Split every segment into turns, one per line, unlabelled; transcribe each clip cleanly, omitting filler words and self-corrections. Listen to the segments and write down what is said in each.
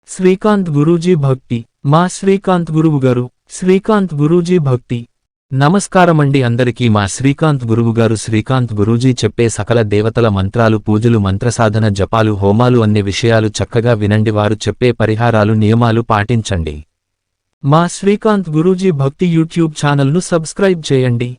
శ్రీకాంత్ గురూజీ భక్తి. మా శ్రీకాంత్ గురువుగారు. శ్రీకాంత్ గురూజీ భక్తి. నమస్కారమండి అందరికీ. మా శ్రీకాంత్ గురువుగారు. శ్రీకాంత్ గురూజీ చెప్పే సకల దేవతల మంత్రాలు, పూజలు, మంత్రసాధన, జపాలు, హోమాలు అన్ని విషయాలు చక్కగా వినండి. వారు చెప్పే పరిహారాలు, నియమాలు పాటించండి. మా శ్రీకాంత్ గురూజీ భక్తి యూట్యూబ్ ఛానల్ను సబ్స్క్రైబ్ చేయండి.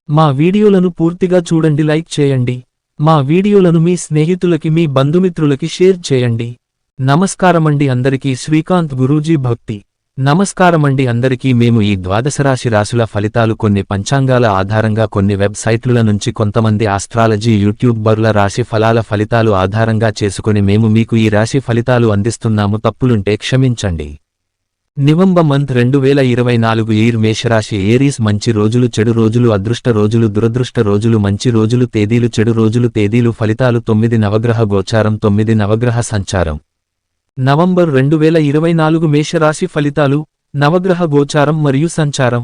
మా వీడియోలను పూర్తిగా చూడండి, లైక్ చేయండి. మా వీడియోలను మీ స్నేహితులకి, మీ బంధుమిత్రులకి షేర్ చేయండి. నమస్కారమండి అందరికీ. శ్రీకాంత్ గురూజీ భక్తి. నమస్కారమండి అందరికీ. మేము ఈ ద్వాదశరాశి రాశుల ఫలితాలు కొన్ని పంచాంగాల ఆధారంగా, కొన్ని వెబ్సైట్ల నుంచి, కొంతమంది ఆస్ట్రాలజీ యూట్యూబర్ల రాశి ఫలాల ఫలితాలు ఆధారంగా చేసుకుని మేము మీకు ఈ రాశి ఫలితాలు అందిస్తున్నాము. తప్పులుంటే క్షమించండి. November month 2024 year. మేషరాశి. ఏరీస్. మంచి రోజులు, చెడు రోజులు, అదృష్ట రోజులు, దురదృష్ట రోజులు, మంచి రోజులు, తేదీలు, చెడు రోజులు, తేదీలు, ఫలితాలు. 9 నవగ్రహ గోచారం, 9 నవగ్రహ సంచారం. నవంబర్ 2024 మేషరాశి ఫలితాలు. నవగ్రహ గోచారం మరియు సంచారం.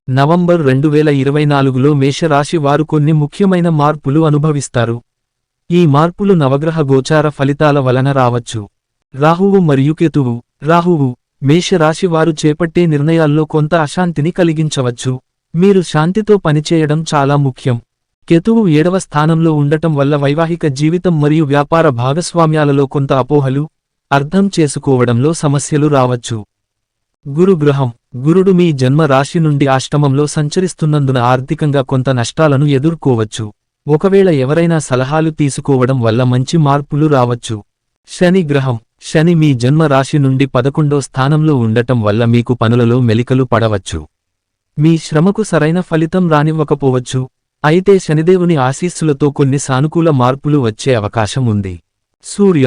నవంబర్ 2024లో మేషరాశి వారు కొన్ని ముఖ్యమైన మార్పులు అనుభవిస్తారు. ఈ మార్పులు నవగ్రహ గోచార ఫలితాల వలన రావచ్చు. రాహువు మరియు కేతువు. రాహువు. మేషరాశి వారు చేపట్టే నిర్ణయాల్లో కొంత అశాంతిని కలిగించవచ్చు. మీరు శాంతితో పనిచేయడం చాలా ముఖ్యం. కేతువు 7వ స్థానంలో ఉండటం వల్ల వైవాహిక జీవితం మరియు వ్యాపార భాగస్వామ్యాలలో కొంత అపోహలు, అర్థం చేసుకోవడంలో సమస్యలు రావచ్చు. గురుగ్రహం. గురుడు మీ జన్మ రాశి నుండి అష్టమంలో సంచరిస్తున్నందున ఆర్థికంగా కొంత నష్టాలను ఎదుర్కోవచ్చు. ఒకవేళ ఎవరైనా సలహాలు తీసుకోవడం వల్ల మంచి మార్పులు రావచ్చు. శని గ్రహం. శని మీ జన్మ రాశి నుండి 11వ స్థానంలో ఉండటం వల్ల మీకు పనులలో మెలికలు పడవచ్చు. మీ శ్రమకు సరైన ఫలితం రానివ్వకపోవచ్చు. అయితే శనిదేవుని ఆశీస్సులతో కొన్ని సానుకూల మార్పులు వచ్చే అవకాశం ఉంది. సూర్య,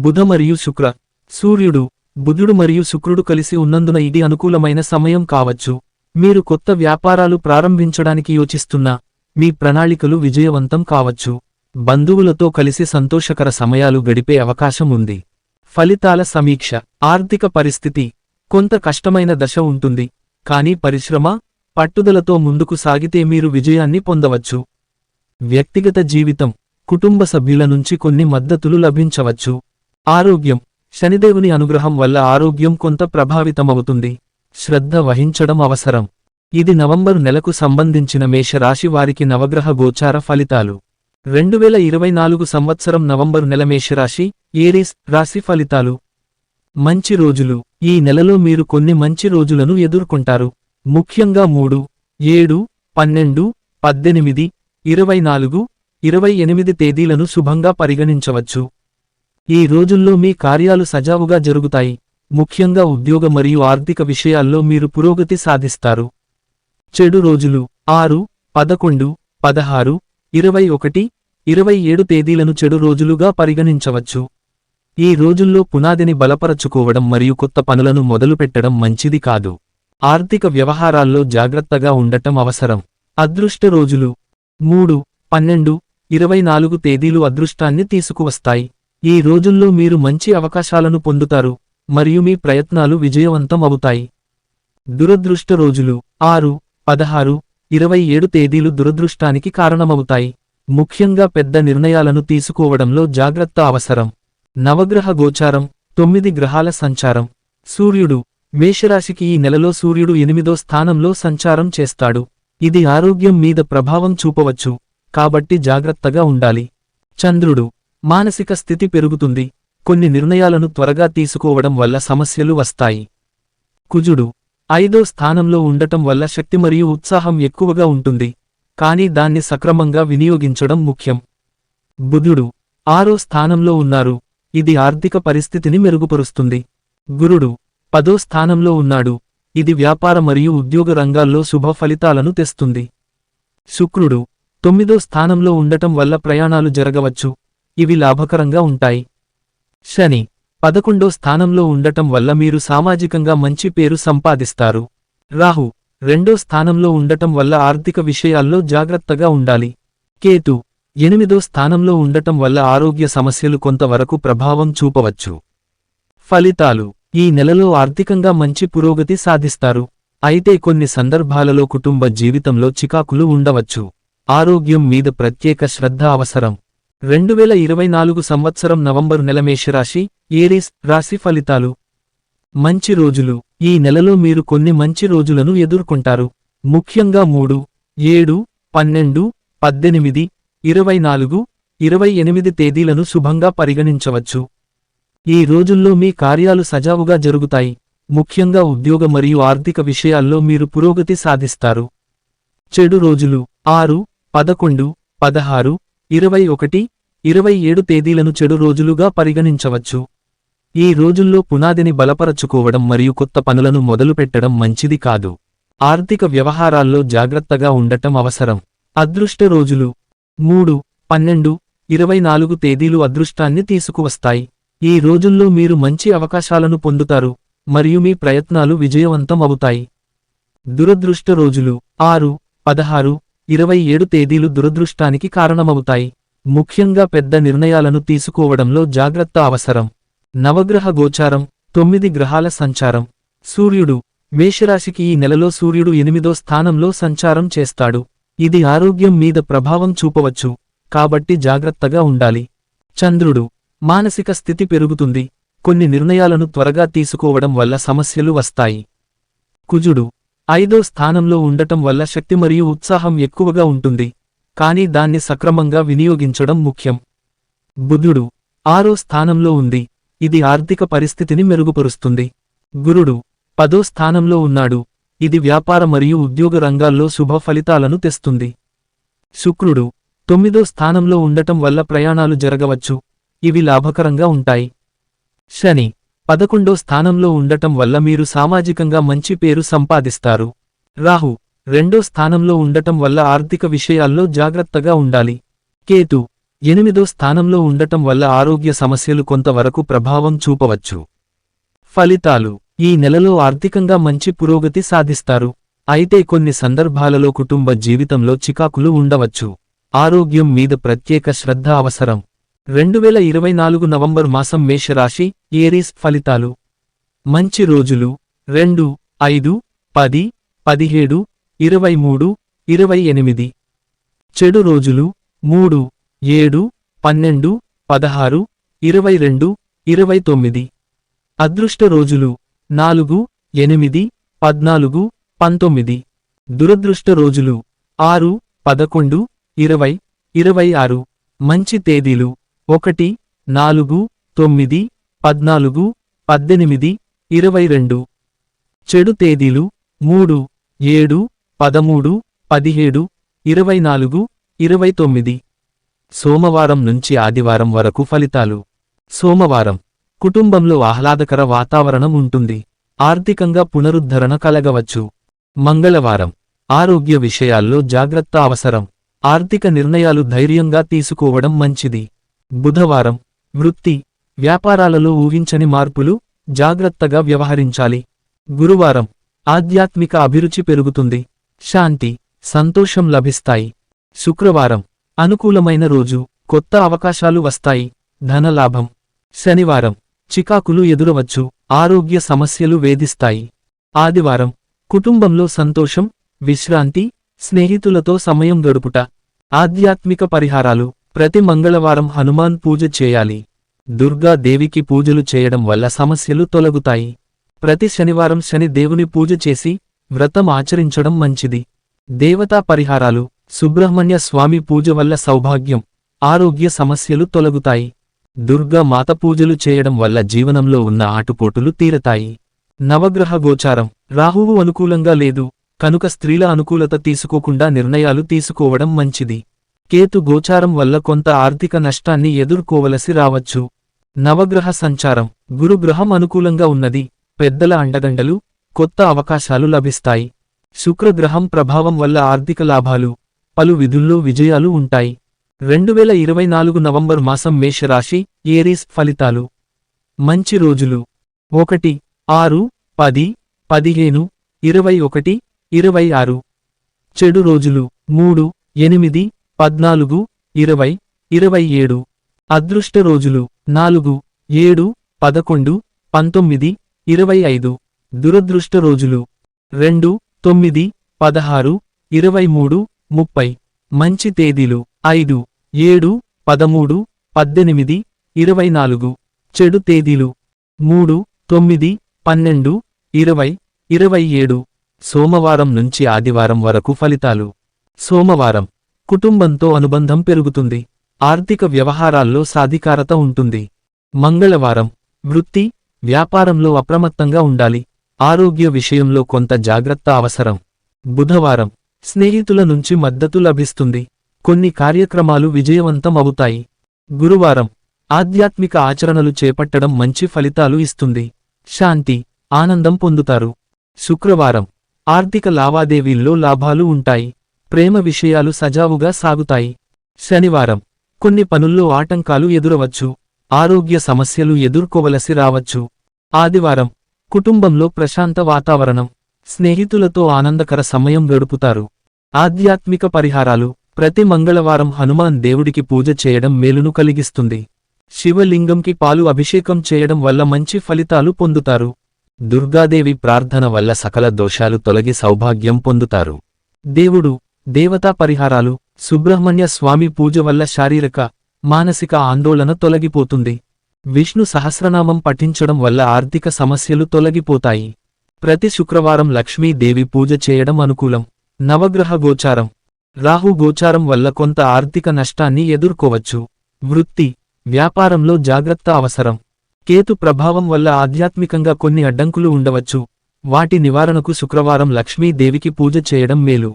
బుధ మరియు శుక్ర. సూర్యుడు, బుధుడు మరియు శుక్రుడు కలిసి ఉన్నందున ఇది అనుకూలమైన సమయం కావచ్చు. మీరు కొత్త వ్యాపారాలు ప్రారంభించడానికి యోచిస్తున్నా మీ ప్రణాళికలు విజయవంతం కావచ్చు. బంధువులతో కలిసి సంతోషకర సమయాలు గడిపే అవకాశం ఉంది. ఫలితాల సమీక్ష. ఆర్థిక పరిస్థితి. కొంత కష్టమైన దశ ఉంటుంది, కానీ పరిశ్రమ, పట్టుదలతో ముందుకు సాగితే మీరు విజయాన్ని పొందవచ్చు. వ్యక్తిగత జీవితం. కుటుంబ సభ్యుల నుంచి కొన్ని మద్దతులు లభించవచ్చు. ఆరోగ్యం. శనిదేవుని అనుగ్రహం వల్ల ఆరోగ్యం కొంత ప్రభావితమవుతుంది. శ్రద్ధ వహించడం అవసరం. ఇది నవంబర్ నెలకు సంబంధించిన మేషరాశి వారికి నవగ్రహ గోచార ఫలితాలు. 2024 సంవత్సరం నవంబర్ నెల మేషరాశి, ఏరీస్ రాశి ఫలితాలు. మంచి రోజులు. ఈ నెలలో మీరు కొన్ని మంచి రోజులను ఎదుర్కొంటారు. ముఖ్యంగా 3, 7, 12, 18, 24, 28 తేదీలను శుభంగా పరిగణించవచ్చు. ఈ రోజుల్లో మీ కార్యాలు సజావుగా జరుగుతాయి. ముఖ్యంగా ఉద్యోగ మరియు ఆర్థిక విషయాల్లో మీరు పురోగతి సాధిస్తారు. చెడు రోజులు. 6, 11, 16, 21, 27 తేదీలను చెడు రోజులుగా పరిగణించవచ్చు. ఈ రోజుల్లో పునాదిని బలపరచుకోవడం మరియు కొత్త పనులను మొదలుపెట్టడం మంచిది కాదు. ఆర్థిక వ్యవహారాల్లో జాగ్రత్తగా ఉండటం అవసరం. అదృష్ట రోజులు. 3, 12, 24 తేదీలు అదృష్టాన్ని తీసుకువస్తాయి. ఈ రోజుల్లో మీరు మంచి అవకాశాలను పొందుతారు మరియు మీ ప్రయత్నాలు విజయవంతం అవుతాయి. దురదృష్ట రోజులు. 6, 16, 27 తేదీలు దురదృష్టానికి కారణమవుతాయి. ముఖ్యంగా పెద్ద నిర్ణయాలను తీసుకోవడంలో జాగ్రత్త అవసరం. నవగ్రహ గోచారం. 9 గ్రహాల సంచారం. సూర్యుడు. మేషరాశికి ఈ నెలలో సూర్యుడు 8వ స్థానంలో సంచారం చేస్తాడు. ఇది ఆరోగ్యం మీద ప్రభావం చూపవచ్చు, కాబట్టి జాగ్రత్తగా ఉండాలి. చంద్రుడు. మానసిక స్థితి పెరుగుతుంది. కొన్ని నిర్ణయాలను త్వరగా తీసుకోవడం వల్ల సమస్యలు వస్తాయి. కుజుడు. 5వ స్థానంలో ఉండటం వల్ల శక్తి మరియు ఉత్సాహం ఎక్కువగా ఉంటుంది, కానీ దాన్ని సక్రమంగా వినియోగించడం ముఖ్యం. బుధుడు. 6వ స్థానంలో ఉన్నారు. ఇది ఆర్థిక పరిస్థితిని మెరుగుపరుస్తుంది. గురుడు. 10వ స్థానంలో ఉన్నాడు. ఇది వ్యాపార మరియు ఉద్యోగ రంగాల్లో శుభ ఫలితాలను తెస్తుంది. శుక్రుడు. 9వ స్థానంలో ఉండటం వల్ల ప్రయాణాలు జరగవచ్చు, ఇవి లాభకరంగా ఉంటాయి. శని. 11వ స్థానంలో ఉండటం వల్ల మీరు సామాజికంగా మంచి పేరు సంపాదిస్తారు. రాహు. 2వ స్థానంలో ఉండటం వల్ల ఆర్థిక విషయాల్లో జాగ్రత్తగా ఉండాలి. కేతు. 8వ స్థానంలో ఉండటం వల్ల ఆరోగ్య సమస్యలు కొంతవరకు ప్రభావం చూపవచ్చు. ఫలితాలు. ఈ నెలలో ఆర్థికంగా మంచి పురోగతి సాధిస్తారు. అయితే కొన్ని సందర్భాలలో కుటుంబ జీవితంలో చికాకులు ఉండవచ్చు. ఆరోగ్యం మీద ప్రత్యేక శ్రద్ధ అవసరం. 2024 సంవత్సరం నవంబర్ నెల మేషరాశి, ఏరీస్ రాశి ఫలితాలు. మంచి రోజులు. ఈ నెలలో మీరు కొన్ని మంచి రోజులను ఎదుర్కొంటారు. ముఖ్యంగా 3, 7, 12, 18, 24, 28 తేదీలను శుభంగా పరిగణించవచ్చు. ఈ రోజుల్లో మీ కార్యాలు సజావుగా జరుగుతాయి. ముఖ్యంగా ఉద్యోగ మరియు ఆర్థిక విషయాల్లో మీరు పురోగతి సాధిస్తారు. చెడు రోజులు 6, 11, 16, 21, 27 తేదీలను చెడు రోజులుగా పరిగణించవచ్చు. ఈ రోజుల్లో పునాదిని బలపరచుకోవడం మరియు కొత్త పనులను మొదలుపెట్టడం మంచిది కాదు. ఆర్థిక వ్యవహారాల్లో జాగ్రత్తగా ఉండటం అవసరం. అదృష్ట రోజులు 3, 12, 24 తేదీలు అదృష్టాన్ని తీసుకువస్తాయి. ఈ రోజుల్లో మీరు మంచి అవకాశాలను పొందుతారు మరియు మీ ప్రయత్నాలు విజయవంతం అవుతాయి. దురదృష్ట రోజులు 6, 16, 27 తేదీలు దురదృష్టానికి కారణమవుతాయి. ముఖ్యంగా పెద్ద నిర్ణయాలను తీసుకోవడంలో జాగ్రత్త అవసరం. నవగ్రహ గోచారం 9 గ్రహాల సంచారం. సూర్యుడు మేషరాశికి ఈ నెలలో సూర్యుడు 8వ స్థానంలో సంచారం చేస్తాడు. ఇది ఆరోగ్యం మీద ప్రభావం చూపవచ్చు, కాబట్టి జాగ్రత్తగా ఉండాలి. చంద్రుడు మానసిక స్థితి పెరుగుతుంది. కొన్ని నిర్ణయాలను త్వరగా తీసుకోవడం వల్ల సమస్యలు వస్తాయి. కుజుడు 5వ స్థానంలో ఉండటం వల్ల శక్తి మరియు ఉత్సాహం ఎక్కువగా ఉంటుంది, కానీ దాన్ని సక్రమంగా వినియోగించడం ముఖ్యం. బుధుడు 6వ స్థానంలో ఉంది. ఇది ఆర్థిక పరిస్థితిని మెరుగుపరుస్తుంది. గురుడు 10వ స్థానంలో ఉన్నాడు. ఇది వ్యాపార మరియు ఉద్యోగ రంగాల్లో శుభ ఫలితాలను తెస్తుంది. శుక్రుడు 9వ స్థానంలో ఉండటం వల్ల ప్రయాణాలు జరగవచ్చు, ఇవి లాభకరంగా ఉంటాయి. శని 11వ స్థానంలో ఉండటం వల్ల మీరు సామాజికంగా మంచి పేరు సంపాదిస్తారు. రాహు 2వ స్థానంలో ఉండటం వల్ల ఆర్థిక విషయాల్లో జాగ్రత్తగా ఉండాలి. కేతు 8వ స్థానంలో ఉండటం వల్ల ఆరోగ్య సమస్యలు కొంతవరకు ప్రభావం చూపవచ్చు. ఫలితాలు ఈ నెలలో ఆర్థికంగా మంచి పురోగతి సాధిస్తారు. అయితే కొన్ని సందర్భాలలో కుటుంబ జీవితంలో చికాకులు ఉండవచ్చు. ఆరోగ్యం మీద ప్రత్యేక శ్రద్ధ అవసరం. 2024 నవంబర్ మాసం మేషరాశి ఏరీస్ ఫలితాలు. మంచి రోజులు 2, 5, 10, 17, 23, 28. చెడు రోజులు 3, 7, 12, 16, 22, 29. అదృష్ట రోజులు 4, 8, 14, 19. దురదృష్ట రోజులు 6, 11, 20, 26. మంచి తేదీలు 1, 4, 9, 14, 18, 22. చెడు తేదీలు 3, 7, 13, 17, 24, 29. సోమవారం నుంచి ఆదివారం వరకు ఫలితాలు. సోమవారం కుటుంబంలో ఆహ్లాదకర వాతావరణం ఉంటుంది. ఆర్థికంగా పునరుద్ధరణ కలగవచ్చు. మంగళవారం ఆరోగ్య విషయాల్లో జాగ్రత్త అవసరం. ఆర్థిక నిర్ణయాలు ధైర్యంగా తీసుకోవడం మంచిది. బుధవారం వృత్తి, వ్యాపారాలలో ఊహించని మార్పులు, జాగ్రత్తగా వ్యవహరించాలి. గురువారం ఆధ్యాత్మిక అభిరుచి పెరుగుతుంది. శాంతి, సంతోషం లభిస్తాయి. శుక్రవారం అనుకూలమైన రోజు, కొత్త అవకాశాలు వస్తాయి. ధనలాభం. శనివారం చికాకులు ఎదురవచ్చు, ఆరోగ్య సమస్యలు వేధిస్తాయి. ఆదివారం కుటుంబంలో సంతోషం, విశ్రాంతి, స్నేహితులతో సమయం గడుపుట. ఆధ్యాత్మిక పరిహారాలు. ప్రతి మంగళవారం హనుమాన్ పూజ చేయాలి. దుర్గా దేవికి పూజలు చేయడం వల్ల సమస్యలు తొలగుతాయి. ప్రతి శనివారం శని దేవుని పూజ చేసి వ్రతం ఆచరించడం మంచిది. దేవతా పరిహారాలు. సుబ్రహ్మణ్య స్వామి పూజ వల్ల సౌభాగ్యం, ఆరోగ్య సమస్యలు తొలగుతాయి. దుర్గా మాత పూజలు చేయడం వల్ల జీవనంలో ఉన్న ఆటుపోటులు తీరతాయి. నవగ్రహ గోచారం. రాహువు అనుకూలంగా లేదు, కనుక స్త్రీల అనుకూలత తీసుకోకుండా నిర్ణయాలు తీసుకోవడం మంచిది. కేతు గోచారం వల్ల కొంత ఆర్థిక నష్టాన్ని ఎదుర్కోవలసి రావచ్చు. నవగ్రహ సంచారం. గురుగ్రహం అనుకూలంగా ఉన్నది. పెద్దల అండదండలు, కొత్త అవకాశాలు లభిస్తాయి. శుక్రగ్రహం ప్రభావం వల్ల ఆర్థిక లాభాలు, పలు విధుల్లో విజయాలు ఉంటాయి. 2024 నవంబర్ మాసం మేషరాశి ఏరీస్ ఫలితాలు. మంచి రోజులు 1, 6, 10, 15, 21, 26. చెడు రోజులు 3, 8, 14, 20, 27. అదృష్ట రోజులు 4, 7, 11, 19, 25. దురదృష్ట రోజులు 2, 9, 16, 23, 30. మంచి తేదీలు 5, 7, 13, 18, 24. చెడు తేదీలు 3, 9, 12, 20, 27 సోమవారం నుంచి ఆదివారం వరకు ఫలితాలు. సోమవారం కుటుంబంతో అనుబంధం పెరుగుతుంది. ఆర్థిక వ్యవహారాల్లో సాధికారత ఉంటుంది. మంగళవారం వృత్తి, వ్యాపారంలో అప్రమత్తంగా ఉండాలి. ఆరోగ్య విషయంలో కొంత జాగ్రత్త అవసరం. బుధవారం స్నేహితుల నుంచి మద్దతు లభిస్తుంది. కొన్ని కార్యక్రమాలు విజయవంతం అవుతాయి. గురువారం ఆధ్యాత్మిక ఆచరణలు చేపట్టడం మంచి ఫలితాలు ఇస్తుంది. శాంతి, ఆనందం పొందుతారు. శుక్రవారం ఆర్థిక లావాదేవీల్లో లాభాలు ఉంటాయి. ప్రేమ విషయాలు సజావుగా సాగుతాయి. శనివారం కొన్ని పనుల్లో ఆటంకాలు ఎదురవచ్చు. ఆరోగ్య సమస్యలు ఎదుర్కోవలసి రావచ్చు. ఆదివారం కుటుంబంలో ప్రశాంత వాతావరణం. స్నేహితులతో ఆనందకర సమయం గడుపుతారు. ఆధ్యాత్మిక పరిహారాలు. ప్రతి మంగళవారం హనుమాన్ దేవుడికి పూజ చేయడం మేలును కలిగిస్తుంది. శివలింగంకి పాలు అభిషేకం చేయడం వల్ల మంచి ఫలితాలు పొందుతారు. దుర్గాదేవి ప్రార్థన వల్ల సకల దోషాలు తొలగి సౌభాగ్యం పొందుతారు. దేవుడు, దేవతా పరిహారాలు. సుబ్రహ్మణ్య స్వామి పూజ వల్ల శారీరక, మానసిక ఆందోళన తొలగిపోతుంది. విష్ణు సహస్రనామం పఠించడం వల్ల ఆర్థిక సమస్యలు తొలగిపోతాయి. ప్రతి శుక్రవారం లక్ష్మీదేవి పూజ చేయడం అనుకూలం. నవగ్రహ గోచారం. రాహు గోచారం వల్ల కొంత ఆర్థిక నష్టాన్ని ఎదుర్కోవచ్చు. వృత్తి, వ్యాపారంలో జాగ్రత్త అవసరం. కేతు ప్రభావం వల్ల ఆధ్యాత్మికంగా కొన్ని అడ్డంకులు ఉండవచ్చు. వాటి నివారణకు శుక్రవారం లక్ష్మీదేవికి పూజ చేయడం మేలు.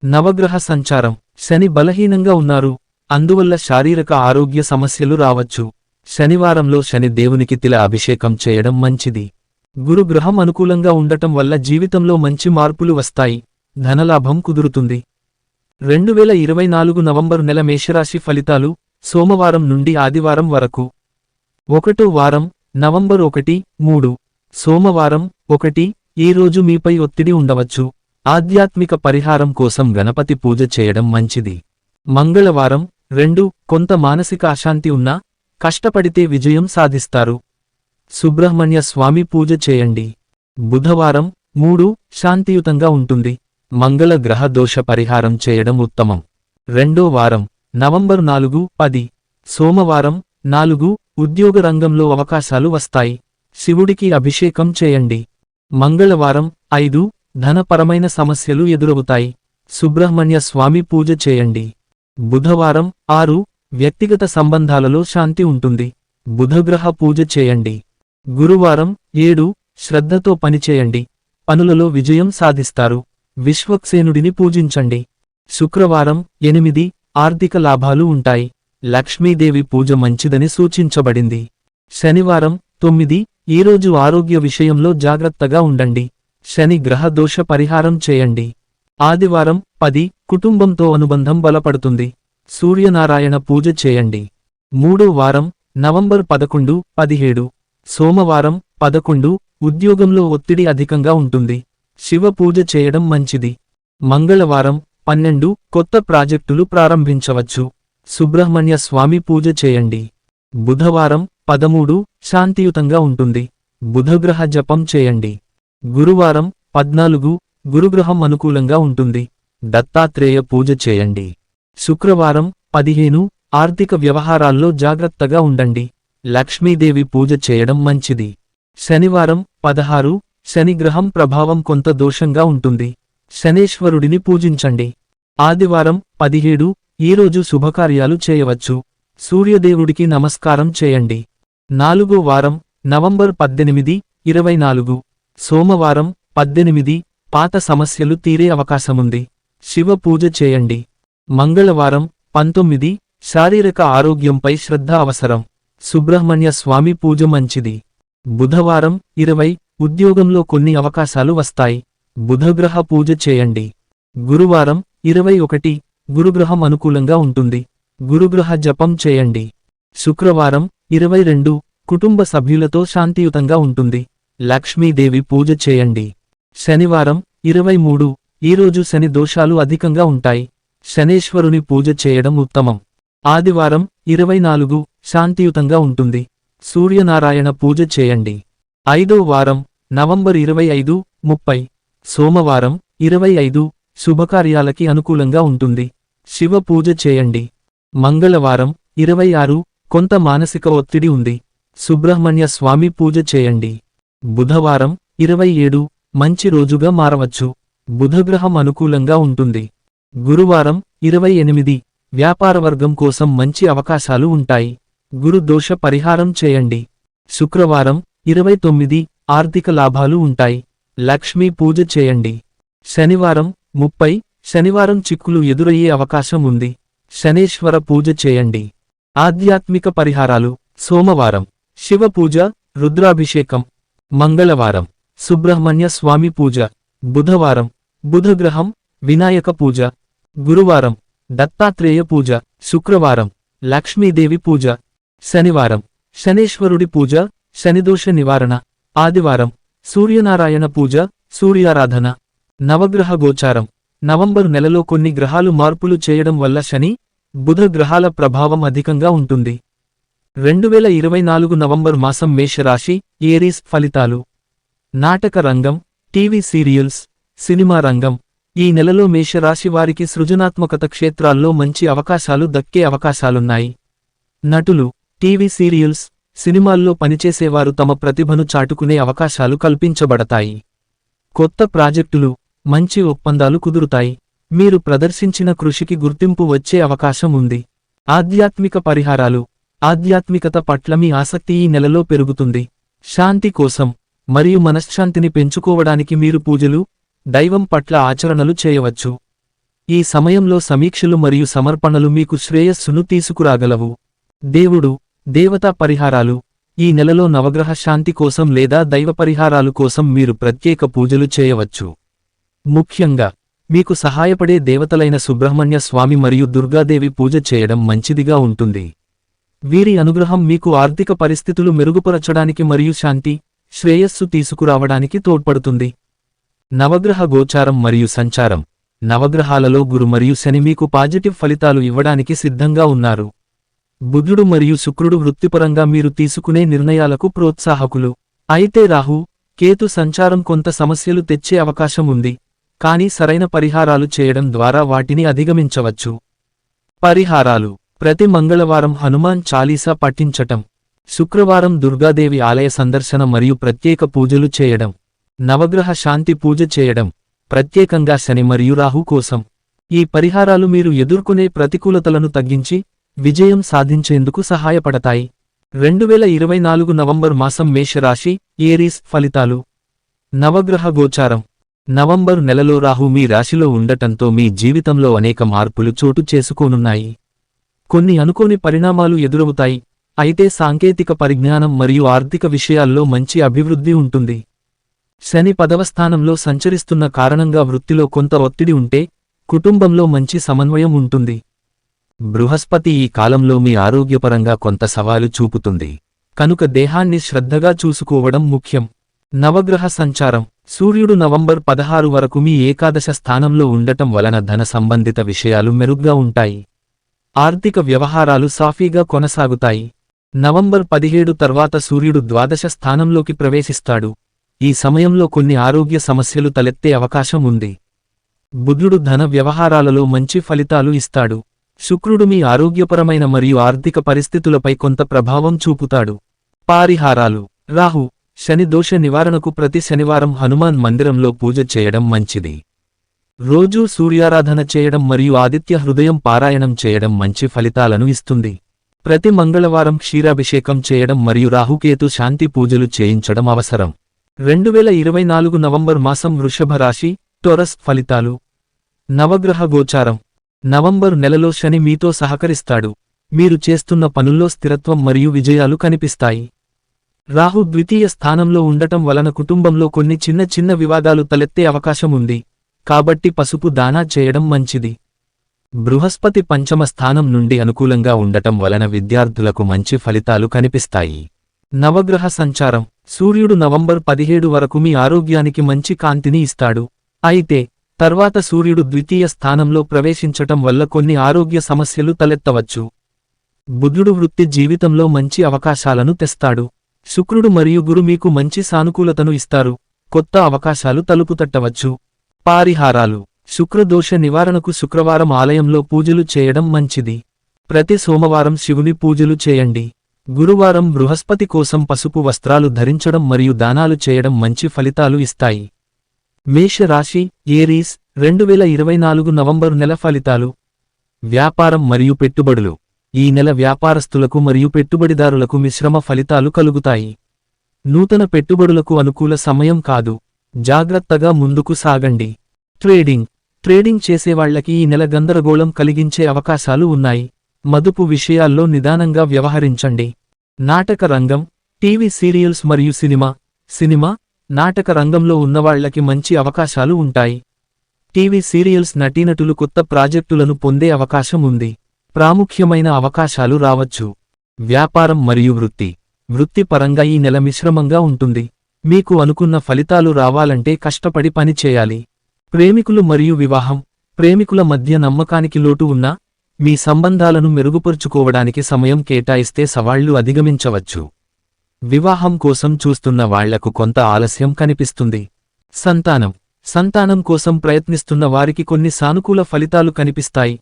నవగ్రహ సంచారం. శని బలహీనంగా ఉన్నారు. అందువల్ల శారీరక ఆరోగ్య సమస్యలు రావచ్చు. శనివారంలో శని దేవునికి తిల అభిషేకం చేయడం మంచిది. గురుగ్రహం అనుకూలంగా ఉండటం వల్ల జీవితంలో మంచి మార్పులు వస్తాయి. ధనలాభం కుదురుతుంది. 2024 నవంబరు నెల మేషరాశి ఫలితాలు. సోమవారం నుండి ఆదివారం వరకు. 1వ వారం నవంబర్ 1, 3 సోమవారం 1 ఈ రోజు మీపై ఒత్తిడి ఉండవచ్చు. ఆధ్యాత్మిక పరిహారం కోసం గణపతి పూజ చేయడం మంచిది. మంగళవారం 2 కొంత మానసిక అశాంతి ఉన్నా కష్టపడితే విజయం సాధిస్తారు. సుబ్రహ్మణ్య స్వామి పూజ చేయండి. బుధవారం 3 శాంతియుతంగా ఉంటుంది. మంగళ గ్రహ దోష పరిహారం చేయడం ఉత్తమం. 2వ వారం నవంబర్ 4, 10 సోమవారం 4 ఉద్యోగ రంగంలో అవకాశాలు వస్తాయి. శివుడికి అభిషేకం చేయండి. మంగళవారం 5 ధనపరమైన సమస్యలు ఎదురవుతాయి. సుబ్రహ్మణ్య స్వామి పూజ చేయండి. బుధవారం 6 వ్యక్తిగత సంబంధాలలో శాంతి ఉంటుంది. బుధగ్రహ పూజ చేయండి. గురువారం 7 శ్రద్ధతో పనిచేయండి. పనులలో విజయం సాధిస్తారు. విశ్వక్సేనుడిని పూజించండి. శుక్రవారం 8 ఆర్థిక లాభాలు ఉంటాయి. లక్ష్మీదేవి పూజ మంచిదని సూచించబడింది. శనివారం 9 ఈరోజు ఆరోగ్య విషయంలో జాగ్రత్తగా ఉండండి. శని గ్రహ దోష పరిహారం చేయండి. ఆదివారం 10 కుటుంబంతో అనుబంధం బలపడుతుంది. సూర్యనారాయణ పూజ చేయండి. 3వ వారం నవంబర్ 11, 17 సోమవారం 11 ఉద్యోగంలో ఒత్తిడి అధికంగా ఉంటుంది. శివ పూజ చేయడం మంచిది. మంగళవారం 12 కొత్త ప్రాజెక్టులు ప్రారంభించవచ్చు. సుబ్రహ్మణ్య స్వామి పూజ చేయండి. బుధవారం 13 శాంతియుతంగా ఉంటుంది. బుధగ్రహ జపం చేయండి. గురువారం 14 గురుగ్రహం అనుకూలంగా ఉంటుంది. దత్తాత్రేయ పూజ చేయండి. శుక్రవారం 15 ఆర్థిక వ్యవహారాల్లో జాగ్రత్తగా ఉండండి. లక్ష్మీదేవి పూజ చేయడం మంచిది. శనివారం 16 శనిగ్రహం ప్రభావం కొంత దోషంగా ఉంటుంది. శనేశ్వరుడిని పూజించండి. ఆదివారం 17 ఈరోజు శుభకార్యాలు చేయవచ్చు. సూర్యదేవుడికి నమస్కారం చేయండి. 4వ వారం నవంబర్ 18, 24 సోమవారం 18 పాత సమస్యలు తీరే అవకాశముంది. శివ పూజ చేయండి. మంగళవారం 19 శారీరక ఆరోగ్యంపై శ్రద్ధ అవసరం. సుబ్రహ్మణ్య స్వామి పూజ మంచిది. బుధవారం 20 ఉద్యోగంలో కొన్ని అవకాశాలు వస్తాయి. బుధగ్రహ పూజ చేయండి. గురువారం 21 గురుగ్రహం అనుకూలంగా ఉంటుంది. గురుగ్రహ జపం చేయండి. శుక్రవారం 22 కుటుంబ సభ్యులతో శాంతియుతంగా ఉంటుంది. లక్ష్మీదేవి పూజ చేయండి. శనివారం 23 ఈరోజు శని దోషాలు అధికంగా ఉంటాయి. శనేశ్వరుని పూజ చేయడం ఉత్తమం. ఆదివారం 24 శాంతియుతంగా ఉంటుంది. సూర్యనారాయణ పూజ చేయండి. 5వ వారం నవంబర్ 25, 30 సోమవారం 25 శుభకార్యాలకి అనుకూలంగా ఉంటుంది. శివ పూజ చేయండి. మంగళవారం 26 కొంత మానసిక ఒత్తిడి ఉంది. సుబ్రహ్మణ్య స్వామి పూజ చేయండి. బుధవారం 27 మంచి రోజుగా మారవచ్చు. బుధగ్రహం అనుకూలంగా ఉంటుంది. గురువారం 28 వ్యాపారవర్గం కోసం మంచి అవకాశాలు ఉంటాయి. గురు దోష పరిహారం చేయండి. శుక్రవారం 29 ఆర్థిక లాభాలు ఉంటాయి. లక్ష్మీ పూజ చేయండి. శనివారం 30 శనివారం చిక్కులు ఎదురయ్యే అవకాశం ఉంది. శనేశ్వర పూజ చేయండి. ఆధ్యాత్మిక పరిహారాలు సోమవారం శివ పూజ, రుద్రాభిషేకం. మంగళవారం సుబ్రహ్మణ్య స్వామి పూజ. బుధవారం బుధగ్రహం, వినాయక పూజ. గురువారం దత్తాత్రేయ పూజ. శుక్రవారం లక్ష్మీదేవి పూజ. శనివారం శనేశ్వరుడి పూజ, శనిదోష నివారణ. ఆదివారం సూర్యనారాయణ పూజ, సూర్యారాధన. నవగ్రహ గోచారం నవంబరు నెలలో కొన్ని గ్రహాలు మార్పులు చేయడం వల్ల శని, బుధ గ్రహాల ప్రభావం అధికంగా ఉంటుంది. 2024 నవంబర్ మాసం మేషరాశి, ఏరీస్ ఫలితాలు. నాటక రంగం, టీవీ సీరియల్స్, సినిమా రంగం. ఈ నెలలో మేషరాశి వారికి సృజనాత్మకత క్షేత్రాల్లో మంచి అవకాశాలు దక్కే అవకాశాలున్నాయి. నటులు, టీవీ సీరియల్స్, సినిమాల్లో పనిచేసేవారు తమ ప్రతిభను చాటుకునే అవకాశాలు కల్పించబడతాయి. కొత్త ప్రాజెక్టులు, మంచి ఒప్పందాలు కుదురుతాయి. మీరు ప్రదర్శించిన కృషికి గుర్తింపు వచ్చే అవకాశం ఉంది. ఆధ్యాత్మిక పరిహారాలు ఆధ్యాత్మికత పట్ల మీ ఆసక్తి ఈ నెలలో పెరుగుతుంది. శాంతి కోసం మరియు మనశ్శాంతిని పెంచుకోవడానికి మీరు పూజలు, దైవం పట్ల ఆచరణలు చేయవచ్చు. ఈ సమయంలో సమీక్షలు మరియు సమర్పణలు మీకు శ్రేయస్సును తీసుకురాగలవు. దేవుడు, దేవతా పరిహారాలు. ఈ నెలలో నవగ్రహ శాంతి కోసం లేదా దైవ పరిహారాలు కోసం మీరు ప్రత్యేక పూజలు చేయవచ్చు. ముఖ్యంగా మీకు సహాయపడే దేవతలైన సుబ్రహ్మణ్య స్వామి మరియు దుర్గాదేవి పూజ చేయడం మంచిదిగా ఉంటుంది. వీరి అనుగ్రహం మీకు ఆర్థిక పరిస్థితులు మెరుగుపరచడానికి మరియు శాంతి, శ్రేయస్సు తీసుకురావడానికి తోడ్పడుతుంది. నవగ్రహ గోచారం మరియు సంచారం. నవగ్రహాలలో గురు మరియు శని మీకు పాజిటివ్ ఫలితాలు ఇవ్వడానికి సిద్ధంగా ఉన్నారు. బుధుడు మరియు శుక్రుడు వృత్తిపరంగా మీరు తీసుకునే నిర్ణయాలకు ప్రోత్సాహకులు. అయితే రాహు, కేతు సంచారం కొంత సమస్యలు తెచ్చే అవకాశం ఉంది, కానీ సరైన పరిహారాలు చేయడం ద్వారా వాటిని అధిగమించవచ్చు. పరిహారాలు ప్రతి మంగళవారం హనుమాన్ చాలీసా పఠించటం. శుక్రవారం దుర్గాదేవి ఆలయ సందర్శన మరియు ప్రత్యేక పూజలు చేయడం. నవగ్రహ శాంతి పూజ చేయడం, ప్రత్యేకంగా శని మరియు రాహు కోసం. ఈ పరిహారాలు మీరు ఎదుర్కొనే ప్రతికూలతలను తగ్గించి విజయం సాధించేందుకు సహాయపడతాయి. 2024 నవంబర్ మాసం మేషరాశి, ఏరీస్ ఫలితాలు. నవగ్రహ గోచారం. నవంబరు నెలలో రాహు మీ రాశిలో ఉండటంతో మీ జీవితంలో అనేక మార్పులు చోటు చేసుకోనున్నాయి. కొన్ని అనుకోని పరిణామాలు ఎదురవుతాయి, అయితే సాంకేతిక పరిజ్ఞానం మరియు ఆర్థిక విషయాల్లో మంచి అభివృద్ధి ఉంటుంది. శని 10వ స్థానంలో సంచరిస్తున్న కారణంగా వృత్తిలో కొంత ఒత్తిడి ఉంటే, కుటుంబంలో మంచి సమన్వయం ఉంటుంది. బృహస్పతి ఈ కాలంలో మీ ఆరోగ్యపరంగా కొంత సవాలు చూపుతుంది, కనుక దేహాన్ని శ్రద్ధగా చూసుకోవడం ముఖ్యం. నవగ్రహ సంచారం. సూర్యుడు నవంబర్ 16 వరకు మీ ఏకాదశ స్థానంలో ఉండటం వలన ధన సంబంధిత విషయాలు మెరుగ్గా ఉంటాయి. ఆర్థిక వ్యవహారాలు సాఫీగా కొనసాగుతాయి. నవంబర్ 17 తర్వాత సూర్యుడు ద్వాదశ స్థానంలోకి ప్రవేశిస్తాడు. ఈ సమయంలో కొన్ని ఆరోగ్య సమస్యలు తలెత్తే అవకాశం ఉంది. బుధుడు ధన వ్యవహారాలలో మంచి ఫలితాలు ఇస్తాడు. శుక్రుడు మీ ఆరోగ్యపరమైన మరియు ఆర్థిక పరిస్థితులపై కొంత ప్రభావం చూపుతాడు. పరిహారాలు. రాహు, శని దోష నివారణకు ప్రతి శనివారం హనుమాన్ మందిరంలో పూజ చేయడం మంచిది. రోజూ సూర్యారాధన చేయడం మరియు ఆదిత్య హృదయం పారాయణం చేయడం మంచి ఫలితాలను ఇస్తుంది. ప్రతి మంగళవారం క్షీరాభిషేకం చేయడం మరియు రాహుకేతు శాంతి పూజలు చేయించడం అవసరం. 2024 నవంబర్ మాసం వృషభ రాశి, టోరస్ ఫలితాలు. నవగ్రహ గోచారం. నవంబరు నెలలో శని మీతో సహకరిస్తాడు. మీరు చేస్తున్న పనుల్లో స్థిరత్వం మరియు విజయాలు కనిపిస్తాయి. రాహు ద్వితీయ స్థానంలో ఉండటం వలన కుటుంబంలో కొన్ని చిన్న చిన్న వివాదాలు తలెత్తే అవకాశం ఉంది, కాబట్టి పసుపు దానా చేయడం మంచిది. బృహస్పతి 5వ స్థానం నుండి అనుకూలంగా ఉండటం వలన విద్యార్థులకు మంచి ఫలితాలు కనిపిస్తాయి. నవగ్రహ సంచారం. సూర్యుడు నవంబర్ 17 వరకు మీ ఆరోగ్యానికి మంచి కాంతిని ఇస్తాడు. అయితే తర్వాత సూర్యుడు ద్వితీయ స్థానంలో ప్రవేశించటం వల్ల కొన్ని ఆరోగ్య సమస్యలు తలెత్తవచ్చు. బుధుడు వృత్తి జీవితంలో మంచి అవకాశాలను తెస్తాడు. శుక్రుడు మరియు గురు మీకు మంచి సానుకూలతను ఇస్తారు, కొత్త అవకాశాలు తలుపు తట్టవచ్చు. పరిహారాలు. శుక్రదోష నివారణకు శుక్రవారం ఆలయంలో పూజలు చేయడం మంచిది. ప్రతి సోమవారం శివుని పూజలు చేయండి. గురువారం బృహస్పతి కోసం పసుపు వస్త్రాలు ధరించడం మరియు దానాలు చేయడం మంచి ఫలితాలు ఇస్తాయి. మేష రాశి ఏరీస్ 2024 నవంబరు నెల ఫలితాలు. వ్యాపారం మరియు పెట్టుబడులు. ఈ నెల వ్యాపారస్తులకు మరియు పెట్టుబడిదారులకు మిశ్రమ ఫలితాలు కలుగుతాయి. నూతన పెట్టుబడులకు అనుకూల సమయం కాదు. జాగ్రత్తగా ముందుకు సాగండి. ట్రేడింగ్ చేసేవాళ్లకి ఈ నెల గందరగోళం కలిగించే అవకాశాలు ఉన్నాయి. మదుపు విషయాల్లో నిదానంగా వ్యవహరించండి. నాటక రంగం, టీవీ సీరియల్స్ మరియు సినిమా, నాటక రంగంలో ఉన్నవాళ్లకి మంచి అవకాశాలు ఉంటాయి. టీవీ సీరియల్స్ నటీనటులు కొత్త ప్రాజెక్టులను పొందే అవకాశం ఉంది. ప్రాముఖ్యమైన అవకాశాలు రావచ్చు. వ్యాపారం మరియు వృత్తి పరంగా ఈ నెల మిశ్రమంగా ఉంటుంది. మీకు అనుకున్న ఫలితాలు రావాలంటే కష్టపడి పని చేయాలి. ప్రేమికులు మరియు వివాహం. ప్రేమికుల మధ్య నమ్మకానికి లోటు ఉన్నా, మీ సంబంధాలను మెరుగుపరుచుకోవడానికి సమయం కేటాయిస్తే సవాళ్లు అధిగమించవచ్చు. వివాహం కోసం చూస్తున్న వాళ్లకు కొంత ఆలస్యం కనిపిస్తుంది. సంతానం కోసం ప్రయత్నిస్తున్న వారికి కొన్ని సానుకూల ఫలితాలు కనిపిస్తాయి.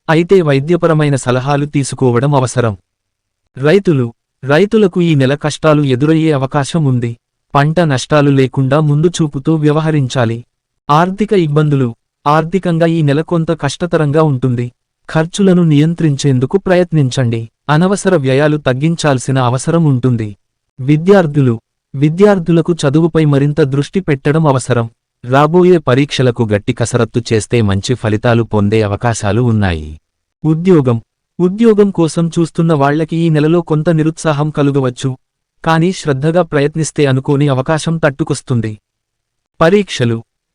అయితే వైద్యపరమైన సలహాలు తీసుకోవడం అవసరం. రైతులకు ఈ నెల కష్టాలు ఎదురయ్యే అవకాశం ఉంది. పంట నష్టాలు లేకుండా ముందు చూపుతో వ్యవహరించాలి. ఆర్థిక ఇబ్బందులు. ఆర్థికంగా ఈ నెల కొంత కష్టతరంగా ఉంటుంది. ఖర్చులను నియంత్రించేందుకు ప్రయత్నించండి. అనవసర వ్యయాలు తగ్గించాల్సిన అవసరం ఉంటుంది. విద్యార్థులకు చదువుపై మరింత దృష్టి పెట్టడం అవసరం. రాబోయే పరీక్షలకు గట్టి కసరత్తు చేస్తే మంచి ఫలితాలు పొందే అవకాశాలు ఉన్నాయి. ఉద్యోగం కోసం చూస్తున్న వాళ్లకి ఈ నెలలో కొంత నిరుత్సాహం కలుగవచ్చు. కానీ శ్రద్ధగా ప్రయత్నిస్తే అనుకోని అవకాశం తట్టుకొస్తుంది.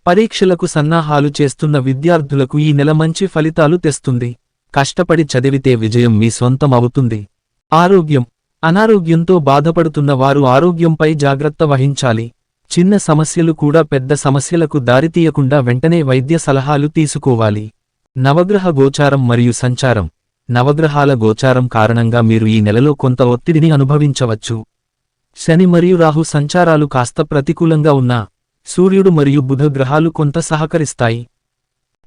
పరీక్షలకు సన్నాహాలు చేస్తున్న విద్యార్థులకు ఈ నెల మంచి ఫలితాలు తెస్తుంది. కష్టపడి చదివితే విజయం మీ సొంతం అవుతుంది. అనారోగ్యంతో బాధపడుతున్న వారు ఆరోగ్యంపై జాగ్రత్త వహించాలి. చిన్న సమస్యలు కూడా పెద్ద సమస్యలకు దారితీయకుండా వెంటనే వైద్య సలహాలు తీసుకోవాలి. నవగ్రహ గోచారం మరియు సంచారం. నవగ్రహాల గోచారం కారణంగా మీరు ఈ నెలలో కొంత ఒత్తిడిని అనుభవించవచ్చు. శని మరియు రాహు సంచారాలు కాస్త ప్రతికూలంగా ఉన్నా, సూర్యుడు మరియు బుధ గ్రహాలు కొంత సహకరిస్తాయి.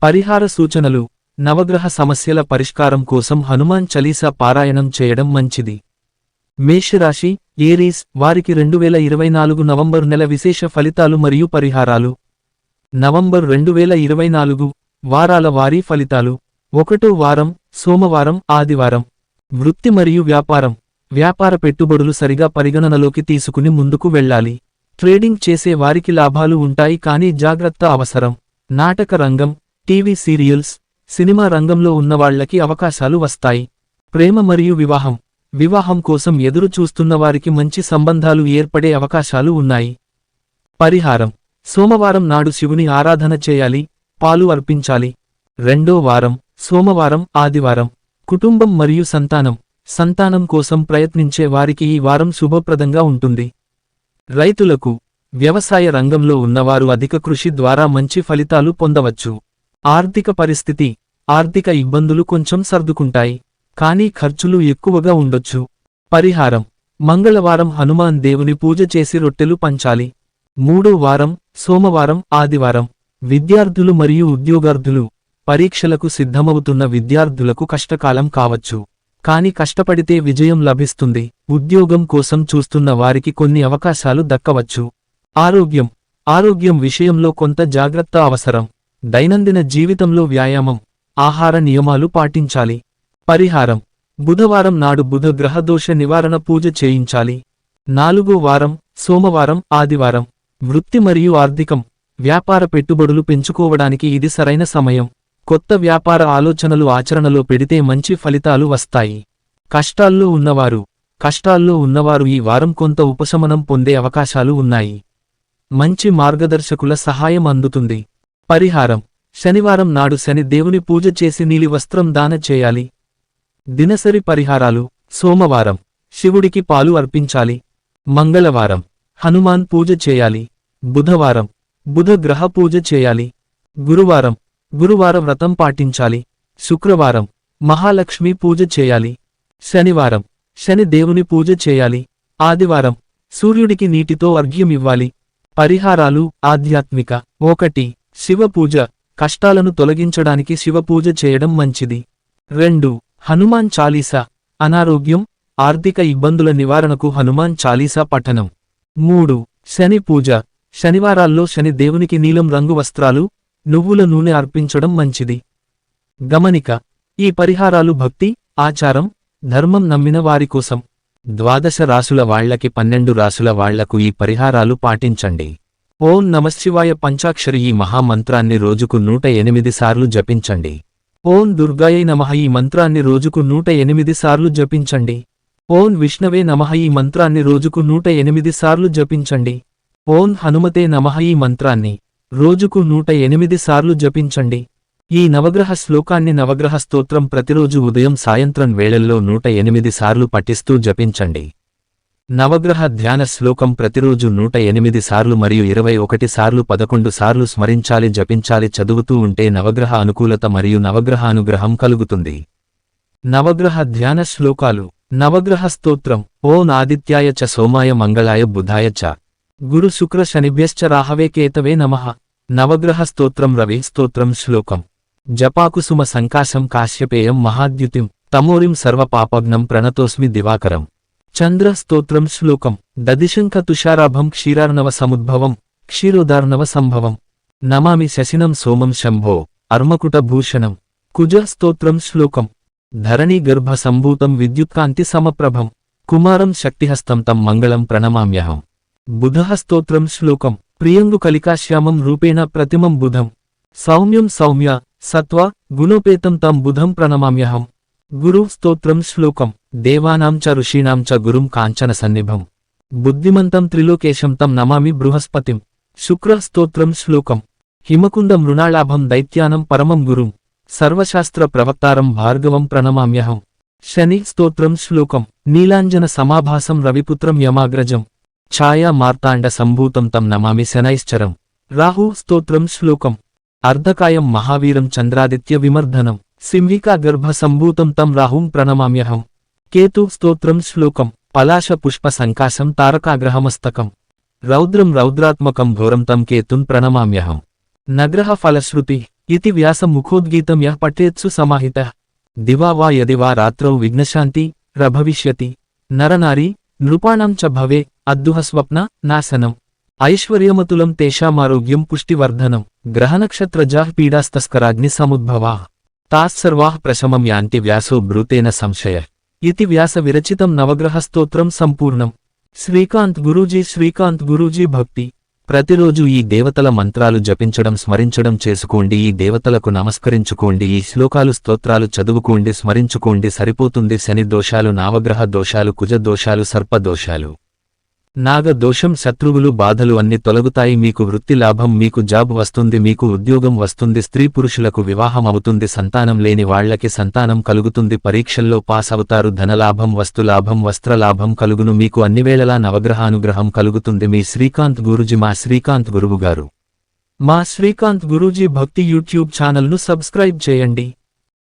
పరిహార సూచనలు. నవగ్రహ సమస్యల పరిష్కారం కోసం హనుమాన్ చలీసా పారాయణం చేయడం మంచిది. మేషరాశి ఏరీస్ వారికి 2024 నవంబరు నెల విశేష ఫలితాలు మరియు పరిహారాలు. నవంబర్ 2024 వారాల వారీ ఫలితాలు. 1వ వారం సోమవారం ఆదివారం. వృత్తి మరియు వ్యాపార పెట్టుబడులు సరిగా పరిగణనలోకి తీసుకుని ముందుకు వెళ్ళాలి. ట్రేడింగ్ చేసే వారికి లాభాలు ఉంటాయి కానీ జాగ్రత్త అవసరం. నాటక రంగం, టీవీ సీరియల్స్, సినిమా రంగంలో ఉన్నవాళ్లకి అవకాశాలు వస్తాయి. ప్రేమ మరియు వివాహం కోసం ఎదురు చూస్తున్న వారికి మంచి సంబంధాలు ఏర్పడే అవకాశాలు ఉన్నాయి. పరిహారం. సోమవారం నాడు శివుని ఆరాధన చేయాలి, పాలు అర్పించాలి. 2వ వారం సోమవారం ఆదివారం. కుటుంబం మరియు సంతానం కోసం ప్రయత్నించే వారికి ఈ వారం శుభప్రదంగా ఉంటుంది. రైతులకు. వ్యవసాయ రంగంలో ఉన్నవారు అధిక కృషి ద్వారా మంచి ఫలితాలు పొందవచ్చు. ఆర్థిక పరిస్థితి. ఆర్థిక ఇబ్బందులు కొంచెం సర్దుకుంటాయి, కానీ ఖర్చులు ఎక్కువగా ఉండొచ్చు. పరిహారం. మంగళవారం హనుమాన్ దేవుని పూజ చేసి రొట్టెలు పంచాలి. 3వ వారం సోమవారం ఆదివారం. విద్యార్థులు మరియు ఉద్యోగార్థులు. పరీక్షలకు సిద్ధమవుతున్న విద్యార్థులకు కష్టకాలం కావచ్చు, కాని కష్టపడితే విజయం లభిస్తుంది. ఉద్యోగం కోసం చూస్తున్న వారికి కొన్ని అవకాశాలు దక్కవచ్చు. ఆరోగ్యం విషయంలో కొంత జాగ్రత్త అవసరం. దైనందిన జీవితంలో వ్యాయామం, ఆహార నియమాలు పాటించాలి. పరిహారం. బుధవారం నాడు బుధ గ్రహదోష నివారణ పూజ చేయించాలి. 4వ వారం సోమవారం ఆదివారం. వృత్తి మరియు ఆర్థికం. వ్యాపార పెట్టుబడులు పెంచుకోవడానికి ఇది సరైన సమయం. కొత్త వ్యాపార ఆలోచనలు ఆచరణలో పెడితే మంచి ఫలితాలు వస్తాయి. కష్టాల్లో ఉన్నవారు ఈ వారం కొంత ఉపశమనం పొందే అవకాశాలు ఉన్నాయి. మంచి మార్గదర్శకుల సహాయం అందుతుంది. పరిహారం. శనివారం నాడు శని దేవుని పూజ చేసి నీలి వస్త్రం దాన చేయాలి. దినసరి పరిహారాలు. సోమవారం శివుడికి పాలు అర్పించాలి. మంగళవారం హనుమాన్ పూజ చేయాలి. బుధవారం బుధ గ్రహ పూజ చేయాలి. గురువారం వ్రతం పాటించాలి. శుక్రవారం మహాలక్ష్మి పూజ చేయాలి. శనివారం శని దేవుని పూజ చేయాలి. ఆదివారం సూర్యుడికి నీటితో అర్ఘ్యమివ్వాలి. పరిహారాలు. ఆధ్యాత్మిక. 1. శివపూజ. కష్టాలను తొలగించడానికి శివపూజ చేయడం మంచిది. 2. హనుమాన్ చాలీసా. అనారోగ్యం, ఆర్థిక ఇబ్బందుల నివారణకు హనుమాన్ చాలీసా పఠనం. 3. శని పూజ. శనివారాల్లో శని దేవునికి నీలం రంగు వస్త్రాలు, నువ్వుల నూనె అర్పించడం మంచిది. గమనిక: ఈ పరిహారాలు భక్తి, ఆచారం, ధర్మం నమ్మిన వారి కోసం. 12 రాసుల వాళ్లకి 12 రాసుల వాళ్లకు ఈ పరిహారాలు పాటించండి. ఓం నమశ్శివాయ పంచాక్షరి ఈ మహామంత్రాన్ని రోజుకు 108 సార్లు జపించండి. ఓం దుర్గాయై నమః ఈ మంత్రాన్ని రోజుకు 108 సార్లు జపించండి. ఓం విష్ణవే నమః ఈ మంత్రాన్ని రోజుకు 108 సార్లు జపించండి. ఓం హనుమతే నమః ఈ మంత్రాన్ని రోజుకు 108 సార్లు జపించండి. ఈ నవగ్రహ శ్లోకాన్ని నవగ్రహ స్తోత్రం ప్రతిరోజు ఉదయం సాయంత్రం వేళల్లో 108 సార్లు పఠిస్తూ జపించండి. నవగ్రహ ధ్యాన శ్లోకం ప్రతిరోజు 108 సార్లు మరియు 21 సార్లు 11 సార్లు స్మరించాలి, జపించాలి. చదువుతూ ఉంటే నవగ్రహ అనుకూలత మరియు నవగ్రహ అనుగ్రహం కలుగుతుంది. నవగ్రహ ధ్యాన శ్లోకాలు. నవగ్రహ స్తోత్రం. ఓం ఆదిత్యాయ చ సోమాయ మంగళాయ బుధాయ చ గురు శుక్ర శనిభ్యశ్చ రాహవే కేతవే నమః. నవగ్రహ స్తోత్రం. రవి స్తోత్రం. శ్లోకం. జపాకుసుమ సంకాశం కాశ్యపేయం మహాద్యుతిం తమోరిం సర్వపాపఘ్నం ప్రణతోస్మి దివాకరం. చంద్ర స్తోత్రం. శ్లోకం. దదిశంఖ తుషారాభం క్షీరార్ణవ సముద్భవం క్షీరోదార్ణవ సంభవం నమామి శశినం సోమం శంభో అర్మకుట భూషణం. కుజ స్తోత్రం. శ్లోకం. ధరణీ గర్భ సంభూతం విద్యుత్కాంతి సమప్రభం కుమారం శక్తిహస్తం తం మంగళం ప్రణమామ్యహం. బుధ స్తోత్రం. శ్లోకం. ప్రియంగు కలికాశ్యామం రూపేణ ప్రతిమం బుధం సౌమ్యం సౌమ్య సత్వ గుణోపేతం తం బుధం ప్రణమామ్యహం. గురు స్తోత్రం. శ్లోకం. దేవానాం చ ఋషీణాం చ గురుం కాంచన సన్నిభం బుద్ధిమంతం త్రిలోకేశం తం నమామి బృహస్పతిం. శుక్ర స్తోత్రం. శ్లోకం. హిమకుంద మృణాళాభం దైత్యానం పరమం గురుం సర్వశాస్త్ర ప్రవక్తారం భార్గవం ప్రణమామ్యహం. శని స్తోత్రం. శ్లోకం. నీలాంజన సమాభాసం రవిపుత్రం యమాగ్రజం ఛాయా మార్తాండ సంభూతం తం నమామి శనైశ్చరం. రాహు స్తోత్రం. శ్లోకం. అర్ధకాయం మహావీరం చంద్రాదిత్య విమర్ధనం సింహికా గర్భ సంభూతం తం రాహుం ప్రణమామ్యహం. కేతు స్తోత్రం. శ్లోకం. పలాశ పుష్ప సంకాశం తారకాగ్రహమస్తకం రౌద్రం రౌద్రాత్మకం ఘోరం తం కేతున్ ప్రణమామ్యహం. నగ్రహ ఫలశ్రుతి ఇతి వ్యాస ముఖోద్గీతం యః పఠేత్సు సమాహితః దివా వా యది వా రాత్రౌ విఘ్నశాంతి రభవిష్యతి. నరనారీ నృపాణం చ భవే అద్దుహ స్వప్న నాశనం ఐశ్వర్యమతులం తేషామారోగ్యం పుష్టివర్ధనం గ్రహనక్షత్రజాః పీడాస్తస్కరాగ్ని సముద్భవా తాస్సర్వాః ప్రశమం యాంతి వ్యాసో బ్రూతేన సంశయ. ఇతి వ్యాస విరచితం నవగ్రహ స్తోత్రం సంపూర్ణం. శ్రీకాంత్ గురూజీ భక్తి. ప్రతిరోజు ఈ దేవతల మంత్రాలు జపించడం స్మరించడం చేసుకోండి. ఈ దేవతలకు నమస్కరించుకోండి. ఈ శ్లోకాలు స్తోత్రాలు చదువుకోండి, స్మరించుకోండి. సరిపోతుంది. శని దోషాలు, నావగ్రహ దోషాలు, కుజ దోషాలు, సర్ప దోషాలు, నాగ దోషం, శత్రువులు, బాధలు అన్ని తొలగుతాయి. మీకు వృత్తి లాభం, మీకు జాబ్ వస్తుంది, మీకు ఉద్యోగం వస్తుంది. స్త్రీ పురుషులకు వివాహం అవుతుంది. సంతానం లేని వాళ్లకి సంతానం కలుగుతుంది. పరీక్షల్లో పాస్ అవుతారు. ధనలాభం, వస్తులాభం, వస్త్రలాభం కలుగును. మీకు అన్నివేళలా నవగ్రహానుగ్రహం కలుగుతుంది. మీ శ్రీకాంత్ గురూజీ. మా శ్రీకాంత్ గురువుగారు. మా శ్రీకాంత్ గురూజీ భక్తి యూట్యూబ్ ఛానల్ను సబ్స్క్రైబ్ చేయండి.